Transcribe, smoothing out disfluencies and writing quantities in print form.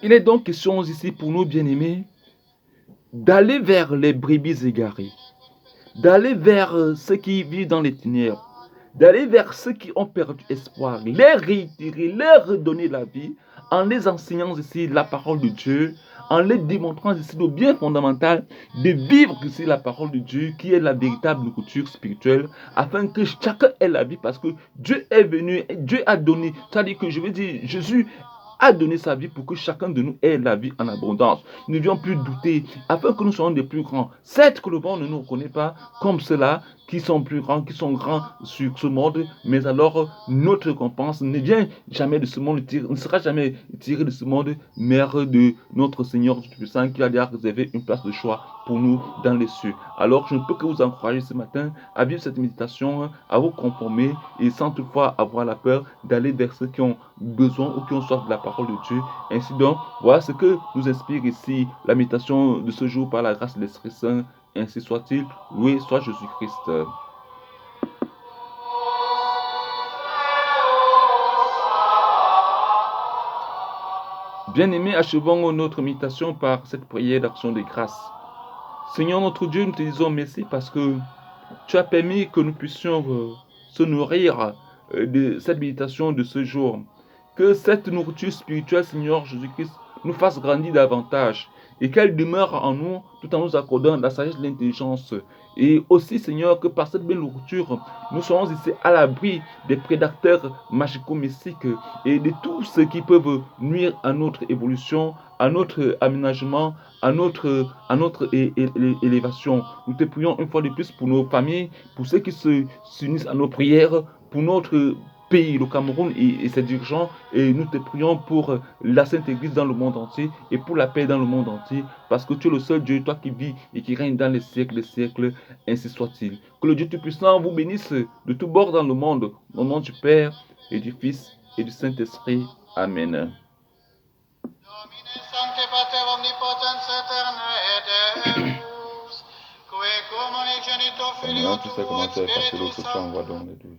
Il est donc question ici pour nous bien-aimés d'aller vers les brebis égarées, d'aller vers ceux qui vivent dans les ténèbres, d'aller vers ceux qui ont perdu espoir, les réitérer, leur redonner la vie, en les enseignant ici la parole de Dieu, en les démontrant ici le bien fondamental de vivre ici la parole de Dieu, qui est la véritable nourriture spirituelle, afin que chacun ait la vie, parce que Dieu est venu, Dieu a donné, c'est-à-dire que je veux dire, Jésus a donné sa vie pour que chacun de nous ait la vie en abondance. Nous ne devions plus douter, afin que nous soyons des plus grands. Certes que le monde ne nous reconnaît pas comme ceux-là qui sont plus grands, qui sont grands sur ce monde, mais alors notre récompense ne vient jamais de ce monde, ne sera jamais tirée de ce monde, mais de notre Seigneur Tout-Puissant qui a déjà réservé une place de choix pour nous dans les cieux. Alors je ne peux que vous encourager ce matin à vivre cette méditation, à vous conformer et sans toutefois avoir la peur d'aller vers ceux qui ont besoin ou qui ont soif de la parole de Dieu. Ainsi donc, voilà ce que nous inspire ici la méditation de ce jour par la grâce de l'Esprit Saint. Ainsi soit-il, loué soit Jésus-Christ. Bien-aimés, achevons notre méditation par cette prière d'action de grâce. Seigneur notre Dieu, nous te disons merci parce que tu as permis que nous puissions se nourrir de cette méditation de ce jour. Que cette nourriture spirituelle, Seigneur Jésus-Christ, nous fasse grandir davantage et qu'elle demeure en nous tout en nous accordant la sagesse et l'intelligence. Et aussi, Seigneur, que par cette belle nourriture, nous soyons ici à l'abri des prédateurs magico-mystiques et de tous ceux qui peuvent nuire à notre évolution, à notre aménagement, à notre élévation. Nous te prions une fois de plus pour nos familles, pour ceux qui s'unissent à nos prières, pour notre pays, le Cameroun et ses dirigeants, et nous te prions pour la Sainte Église dans le monde entier et pour la paix dans le monde entier, parce que tu es le seul Dieu, toi qui vis et qui règne dans les siècles des siècles, ainsi soit-il. Que le Dieu Tout-Puissant vous bénisse de tous bords dans le monde, au nom du Père et du Fils et du Saint-Esprit. Amen. Maintenant, tu sais comment tu as passé l'autre fois, on va donc les deux.